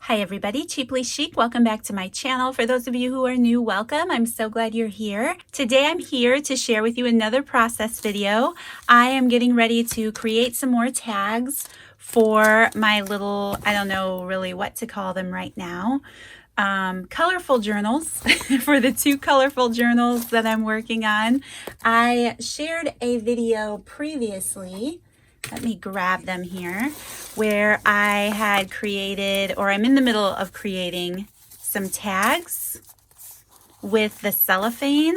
Hi everybody, Cheaply Chic. Welcome back to my channel. For those of you who are new, welcome. I'm so glad you're here. Today I'm here to share with you another process video. I am getting ready to create some more tags for my little, I don't know really what to call them right now, colorful journals for the two colorful journals that I'm working on. I shared a video previously. Let me grab them here, where I had created, or I'm in the middle of creating, some tags with the cellophane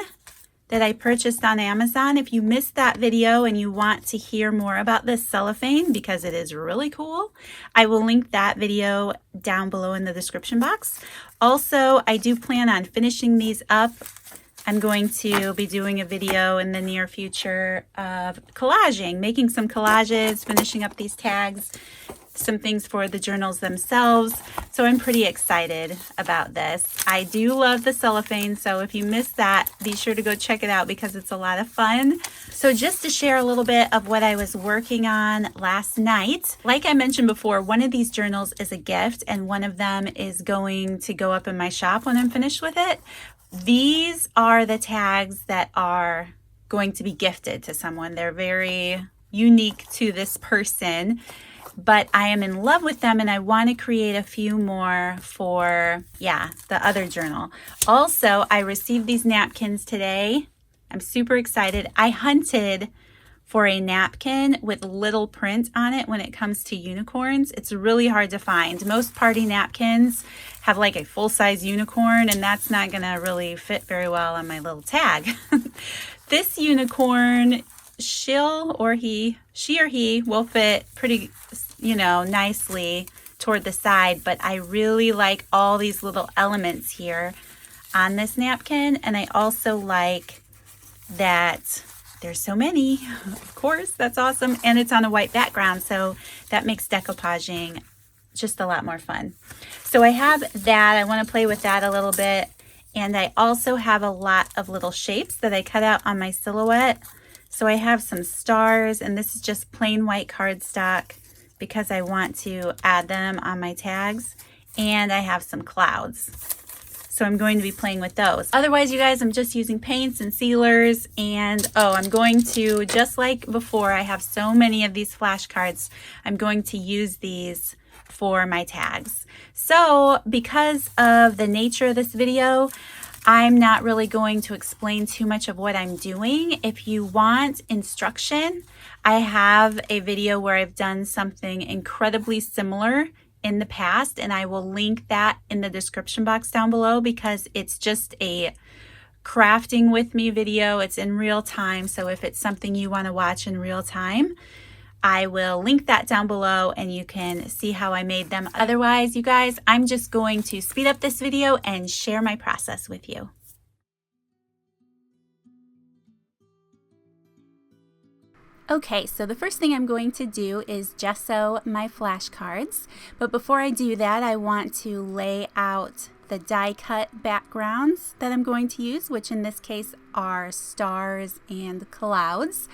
that I purchased on Amazon. If you missed that video and you want to hear more about this cellophane, because it is really cool, I will link that video down below in the description box. Also, I do plan on finishing these up. I'm going to be doing a video in the near future of collaging, making some collages, finishing up these tags, some things for the journals themselves. So I'm pretty excited about this. I do love the cellophane, so if you missed that, be sure to go check it out because it's a lot of fun. So just to share a little bit of what I was working on last night, like I mentioned before, one of these journals is a gift and one of them is going to go up in my shop when I'm finished with it. These are the tags that are going to be gifted to someone. They're very unique to this person, but I am in love with them and I want to create a few more for, the other journal. Also, I received these napkins today. I'm super excited. I hunted for a napkin with little print on it when it comes to unicorns. It's really hard to find. Most party napkins have like a full-size unicorn, and that's not gonna really fit very well on my little tag. This unicorn, she or he will fit pretty, nicely toward the side, but I really like all these little elements here on this napkin, and I also like that there's so many. Of course, that's awesome. And it's on a white background, so that makes decoupaging just a lot more fun. So I have that. I want to play with that a little bit. And I also have a lot of little shapes that I cut out on my silhouette. So I have some stars, and this is just plain white cardstock because I want to add them on my tags. And I have some clouds. So I'm going to be playing with those. Otherwise, you guys, I'm just using paints and sealers. And I'm going to, just like before, I have so many of these flashcards. I'm going to use these for my tags. So because of the nature of this video, I'm not really going to explain too much of what I'm doing. If you want instruction, I have a video where I've done something incredibly similar in the past, and I will link that in the description box down below because it's just a crafting with me video. It's in real time, so if it's something you want to watch in real time, I will link that down below and you can see how I made them. Otherwise, you guys, I'm just going to speed up this video and share my process with you. Okay, so the first thing I'm going to do is gesso my flashcards. But before I do that, I want to lay out the die cut backgrounds that I'm going to use, which in this case are stars and clouds.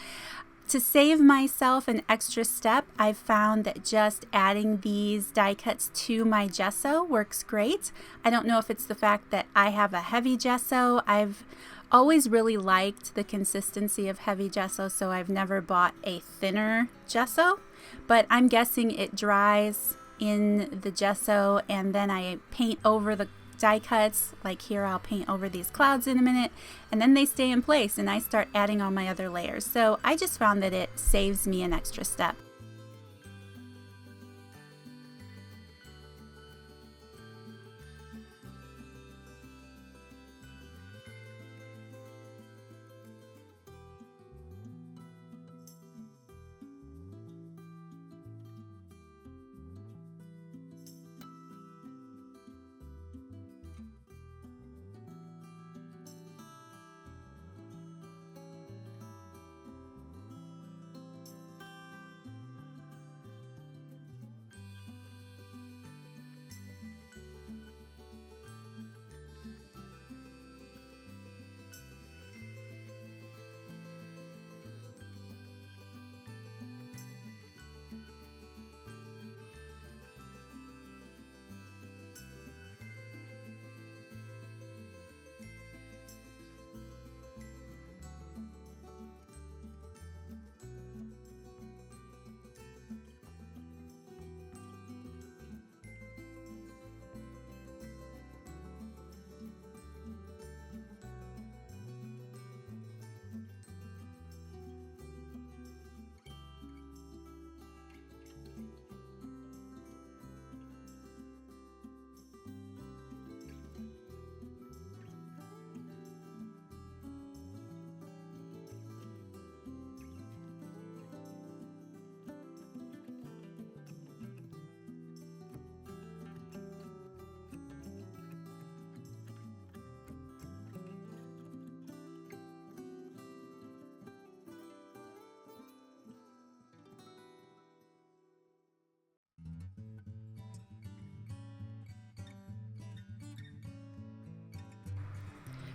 To save myself an extra step, I've found that just adding these die cuts to my gesso works great. I don't know if it's the fact that I have a heavy gesso. I've always really liked the consistency of heavy gesso, so I've never bought a thinner gesso, but I'm guessing it dries in the gesso and then I paint over the die cuts. Like here, I'll paint over these clouds in a minute and then they stay in place and I start adding all my other layers. So I just found that it saves me an extra step.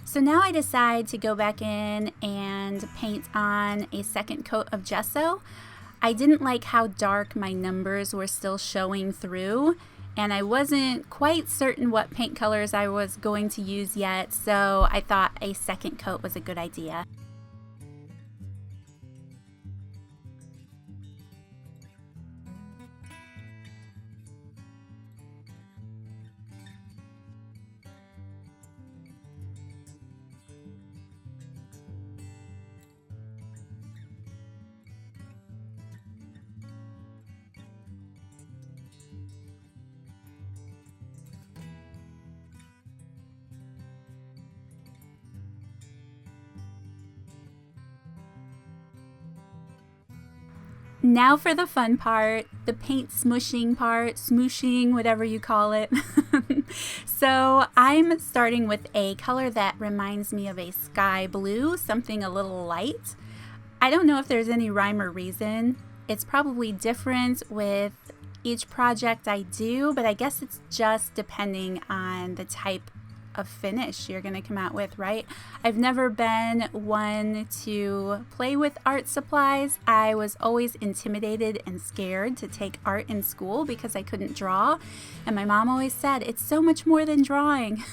So now I decide to go back in and paint on a second coat of gesso. I didn't like how dark my numbers were still showing through, and I wasn't quite certain what paint colors I was going to use yet, so I thought a second coat was a good idea. Now for the fun part, the paint smooshing part, smooching, whatever you call it. So I'm starting with a color that reminds me of a sky blue, something a little light. I don't know if there's any rhyme or reason. It's probably different with each project I do, but I guess it's just depending on the type of finish you're going to come out with, right? I've never been one to play with art supplies. I was always intimidated and scared to take art in school because I couldn't draw, and my mom always said it's so much more than drawing.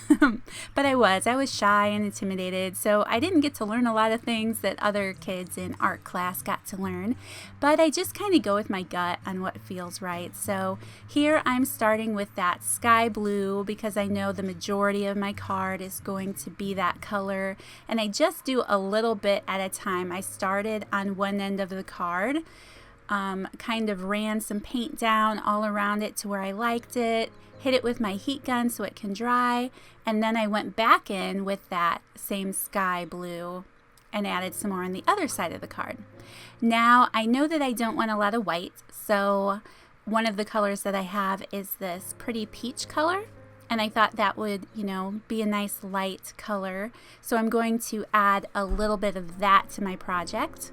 But I was shy and intimidated, so I didn't get to learn a lot of things that other kids in art class got to learn, but I just kind of go with my gut on what feels right. So here I'm starting with that sky blue because I know the majority of my card is going to be that color, and I just do a little bit at a time. I started on one end of the card, kind of ran some paint down all around it to where I liked it, hit it with my heat gun so it can dry, and then I went back in with that same sky blue and added some more on the other side of the card. Now I know that I don't want a lot of white, so one of the colors that I have is this pretty peach color, and I thought that would, be a nice light color. So I'm going to add a little bit of that to my project.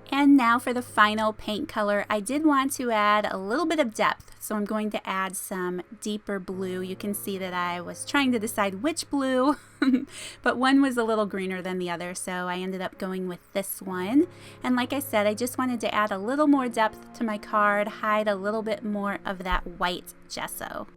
And now for the final paint color, I did want to add a little bit of depth, so I'm going to add some deeper blue. You can see that I was trying to decide which blue, but one was a little greener than the other, so I ended up going with this one. And like I said, I just wanted to add a little more depth to my card, hide a little bit more of that white gesso.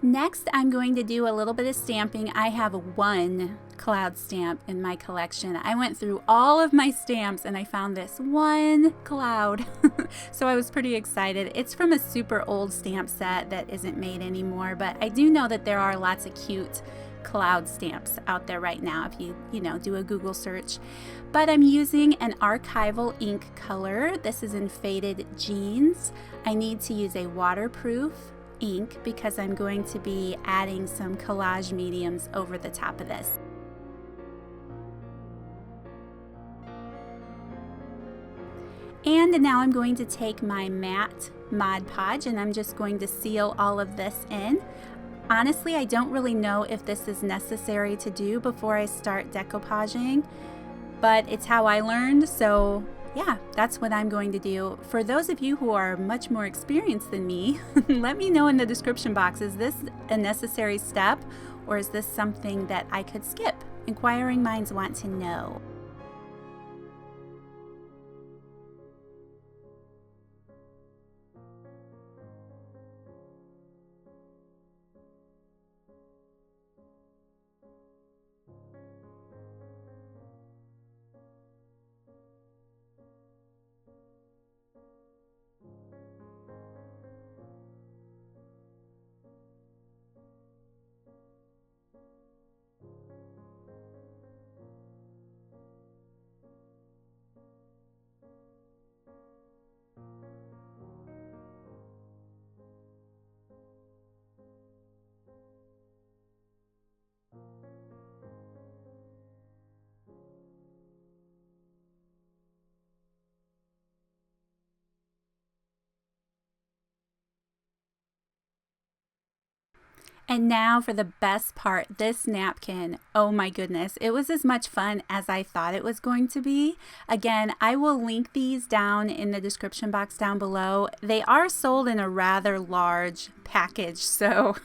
Next, I'm going to do a little bit of stamping. I have one cloud stamp in my collection. I went through all of my stamps and I found this one cloud. So I was pretty excited. It's from a super old stamp set that isn't made anymore, but I do know that there are lots of cute cloud stamps out there right now if you do a Google search. But I'm using an archival ink color. This is in Faded Jeans. I need to use a waterproof ink because I'm going to be adding some collage mediums over the top of this. And now I'm going to take my matte Mod Podge and I'm just going to seal all of this in. Honestly, I don't really know if this is necessary to do before I start decoupaging, but it's how I learned, so yeah, that's what I'm going to do. For those of you who are much more experienced than me, let me know in the description box, is this a necessary step or is this something that I could skip? Inquiring minds want to know. And now for the best part, this napkin. Oh my goodness, it was as much fun as I thought it was going to be. Again, I will link these down in the description box down below. They are sold in a rather large package, so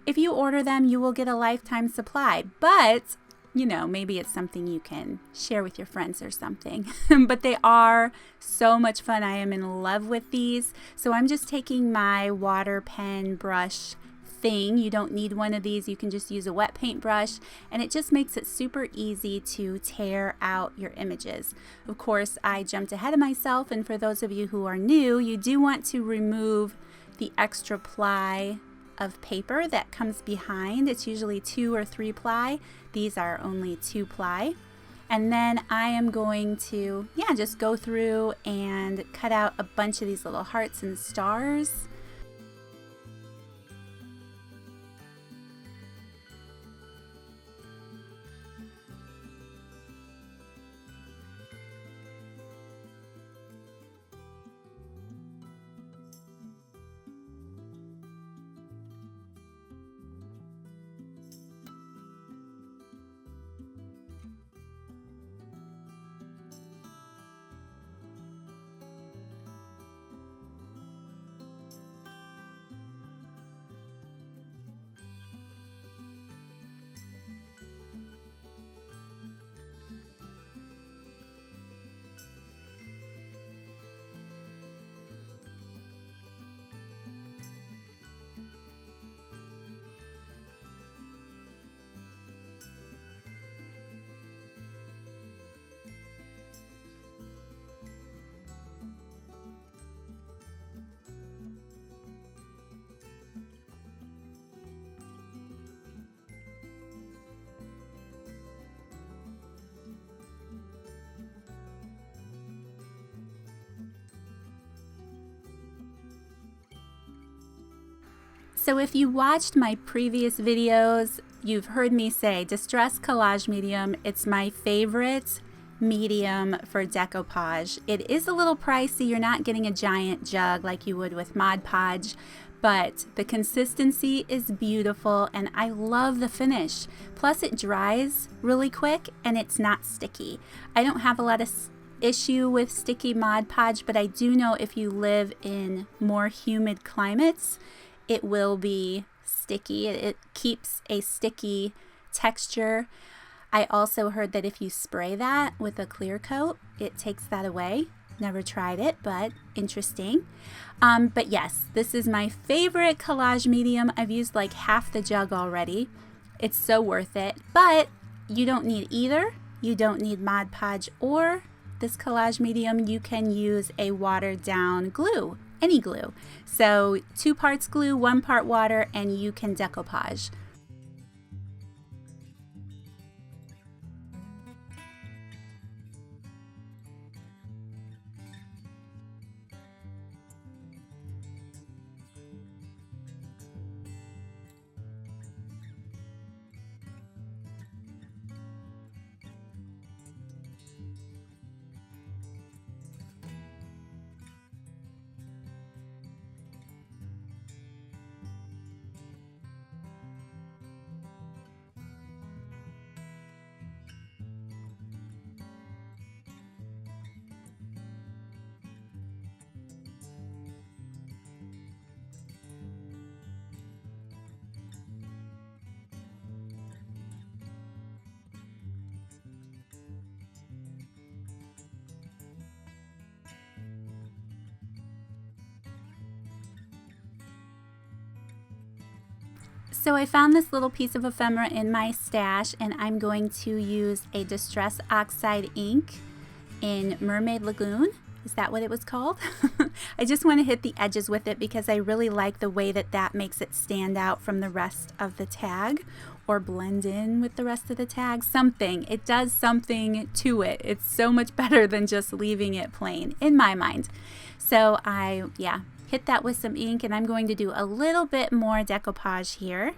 if you order them, you will get a lifetime supply. But, you know, maybe it's something you can share with your friends or something. But they are so much fun. I am in love with these. So I'm just taking my water pen brush thing. You don't need one of these. You can just use a wet paint brush, and it just makes it super easy to tear out your images. Of course, I jumped ahead of myself, and for those of you who are new, you do want to remove the extra ply of paper that comes behind. It's usually 2 or 3 ply. These are only 2 ply. And then I am going to, just go through and cut out a bunch of these little hearts and stars. So if you watched my previous videos, you've heard me say Distress Collage Medium. It's my favorite medium for decoupage. It is a little pricey. You're not getting a giant jug like you would with Mod Podge, but the consistency is beautiful and I love the finish. Plus it dries really quick and it's not sticky. I don't have a lot of issue with sticky Mod Podge, but I do know if you live in more humid climates, it will be sticky. It keeps a sticky texture. I also heard that if you spray that with a clear coat, it takes that away. Never tried it, but interesting. But yes, this is my favorite collage medium. I've used like half the jug already. It's so worth it, but you don't need either. You don't need Mod Podge or this collage medium. You can use a watered down glue, any glue. So 2 parts glue, 1 part water, and you can decoupage. So I found this little piece of ephemera in my stash, and I'm going to use a Distress Oxide ink in Mermaid Lagoon. Is that what it was called? I just want to hit the edges with it because I really like the way that that makes it stand out from the rest of the tag, or blend in with the rest of the tag. Something. It does something to it. It's so much better than just leaving it plain, in my mind. So I, hit that with some ink, and I'm going to do a little bit more decoupage here.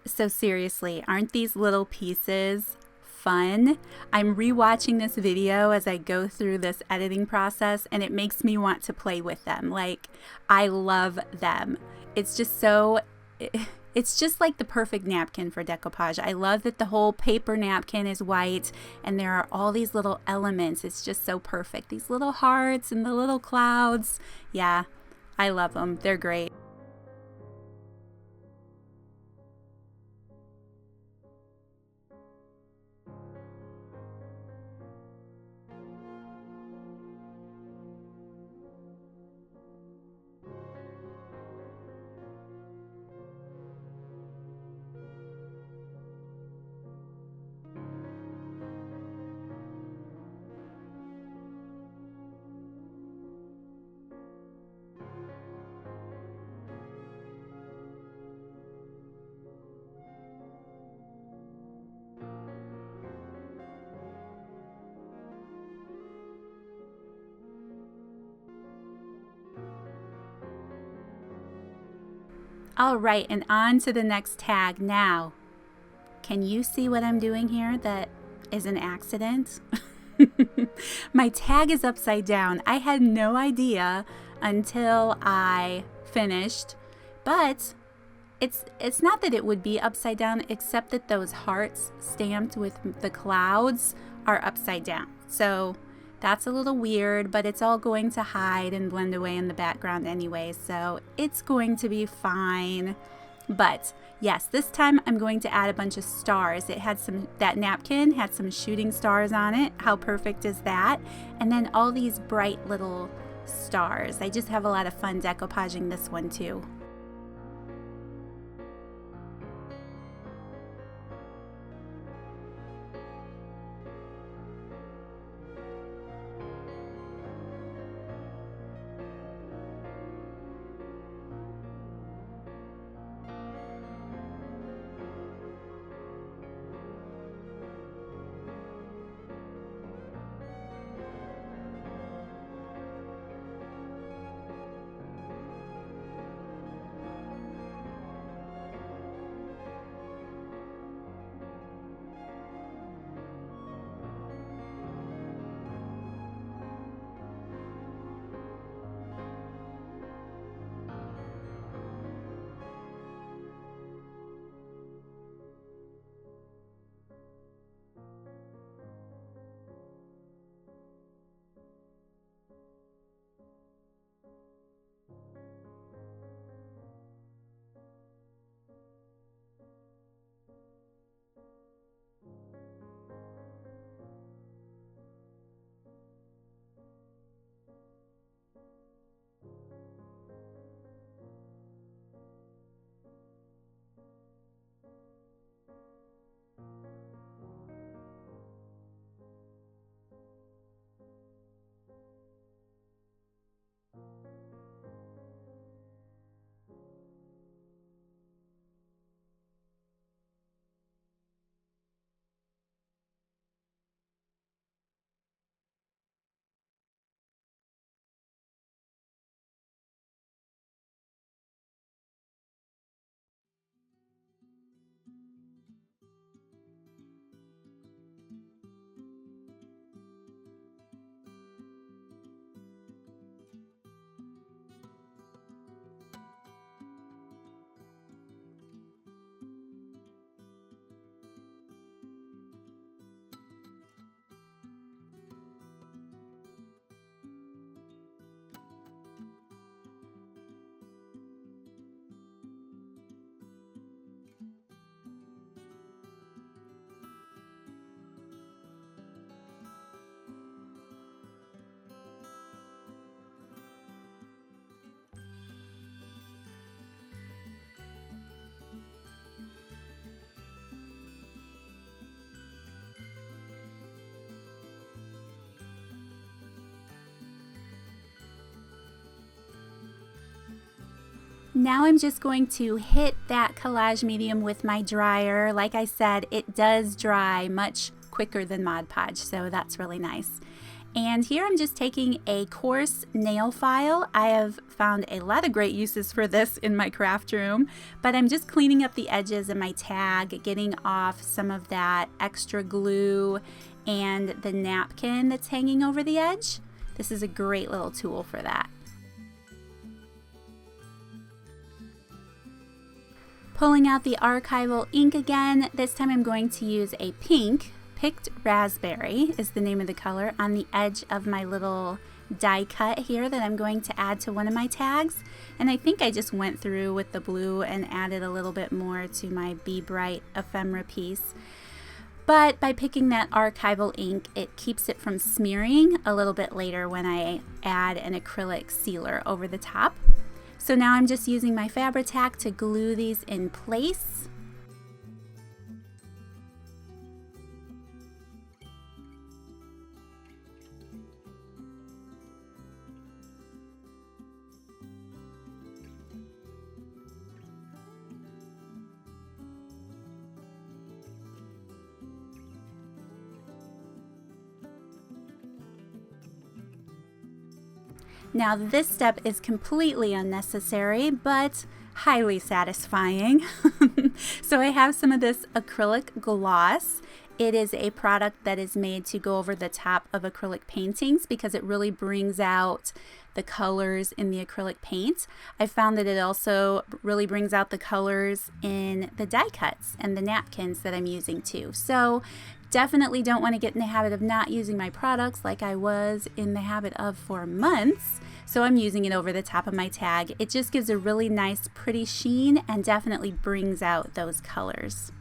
So seriously, aren't these little pieces fun? I'm rewatching this video as I go through this editing process, and it makes me want to play with them. Like, I love them. It's just it's just like the perfect napkin for decoupage. I love that the whole paper napkin is white and there are all these little elements. It's just so perfect. These little hearts and the little clouds. Yeah, I love them. They're great. All right, and on to the next tag now. Can you see what I'm doing here that is an accident? My tag is upside down. I had no idea until I finished, but it's not that it would be upside down, except that those hearts stamped with the clouds are upside down. So that's a little weird, but it's all going to hide and blend away in the background anyway, so it's going to be fine. But yes, this time I'm going to add a bunch of stars. It had that napkin had some shooting stars on it. How perfect is that? And then all these bright little stars. I just have a lot of fun decoupaging this one too. Now I'm just going to hit that collage medium with my dryer. Like I said, it does dry much quicker than Mod Podge, so that's really nice. And here I'm just taking a coarse nail file. I have found a lot of great uses for this in my craft room, but I'm just cleaning up the edges of my tag, getting off some of that extra glue and the napkin that's hanging over the edge. This is a great little tool for that. Pulling out the archival ink again, this time I'm going to use a pink. Picked Raspberry is the name of the color on the edge of my little die cut here that I'm going to add to one of my tags. And I think I just went through with the blue and added a little bit more to my Be Bright ephemera piece. But by picking that archival ink, it keeps it from smearing a little bit later when I add an acrylic sealer over the top. So now I'm just using my Fabri-Tac to glue these in place. Now this step is completely unnecessary, but highly satisfying. So I have some of this acrylic gloss. It is a product that is made to go over the top of acrylic paintings because it really brings out the colors in the acrylic paint. I found that it also really brings out the colors in the die cuts and the napkins that I'm using too. So definitely don't want to get in the habit of not using my products like I was in the habit of for months. So I'm using it over the top of my tag. It just gives a really nice, pretty sheen and definitely brings out those colors.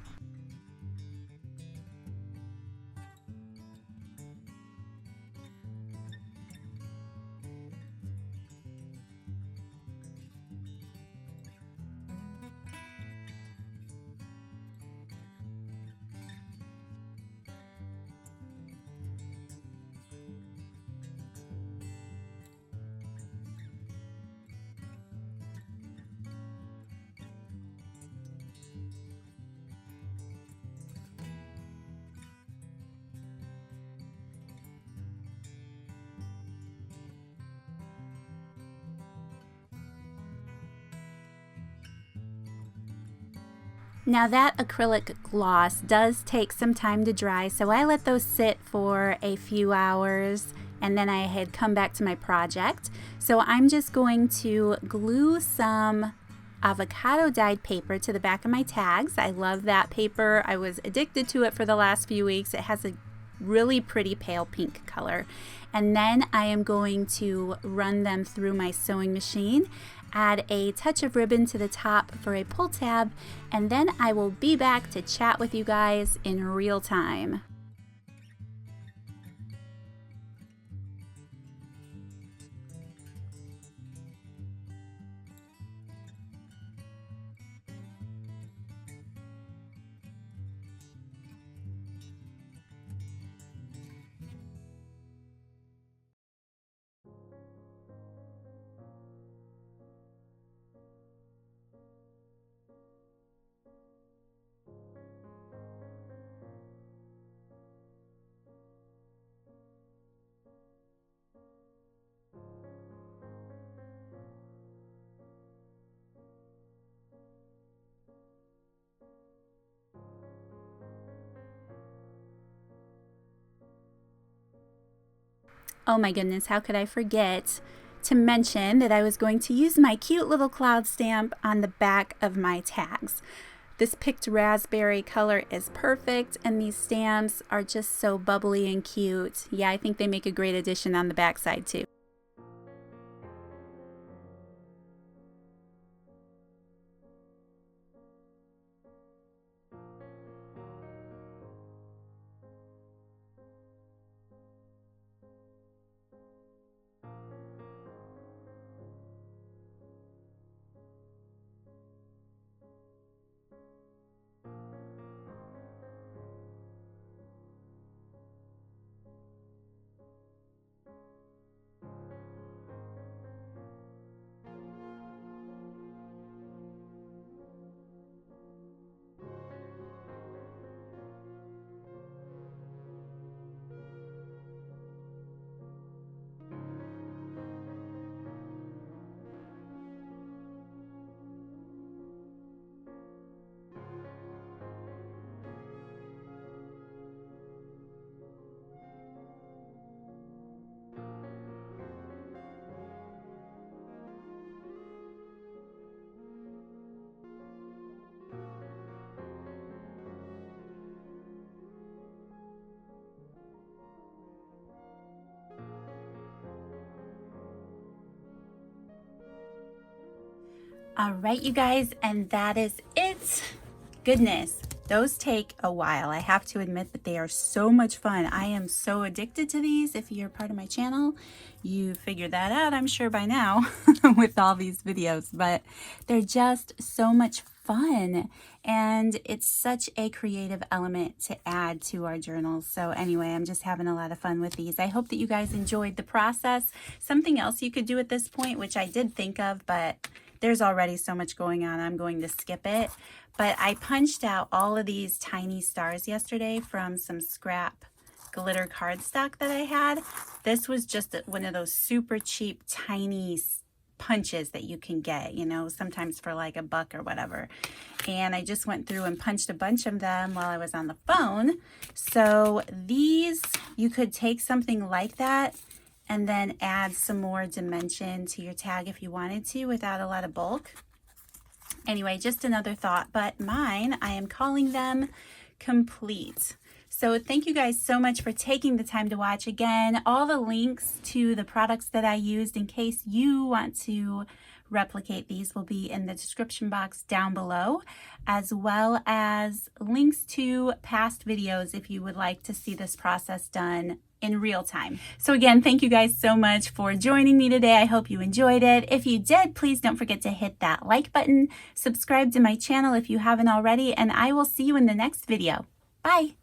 Now that acrylic gloss does take some time to dry, so I let those sit for a few hours and then I had come back to my project. So I'm just going to glue some avocado dyed paper to the back of my tags. I love that paper. I was addicted to it for the last few weeks. It has a really pretty pale pink color. And then I am going to run them through my sewing machine, add a touch of ribbon to the top for a pull tab, and then I will be back to chat with you guys in real time. Oh my goodness, how could I forget to mention that I was going to use my cute little cloud stamp on the back of my tags. This picked raspberry color is perfect and these stamps are just so bubbly and cute. Yeah, I think they make a great addition on the back side too. All right, you guys, and that is it. Goodness, those take a while. I have to admit that they are so much fun. I am so addicted to these. If you're part of my channel, you figured that out, I'm sure by now, with all these videos, but they're just so much fun. And it's such a creative element to add to our journals. So anyway, I'm just having a lot of fun with these. I hope that you guys enjoyed the process. Something else you could do at this point, which I did think of, but there's already so much going on, I'm going to skip it. But I punched out all of these tiny stars yesterday from some scrap glitter cardstock that I had. This was just one of those super cheap, tiny punches that you can get, you know, sometimes for like $1 or whatever. And I just went through and punched a bunch of them while I was on the phone. So these, you could take something like that and then add some more dimension to your tag if you wanted to without a lot of bulk. Anyway, just another thought, but mine, I am calling them complete. So thank you guys so much for taking the time to watch. Again, all the links to the products that I used in case you want to replicate these will be in the description box down below, as well as links to past videos if you would like to see this process done in real time. So again, thank you guys so much for joining me today. I hope you enjoyed it. If you did, please don't forget to hit that like button, subscribe to my channel if you haven't already, and I will see you in the next video. Bye.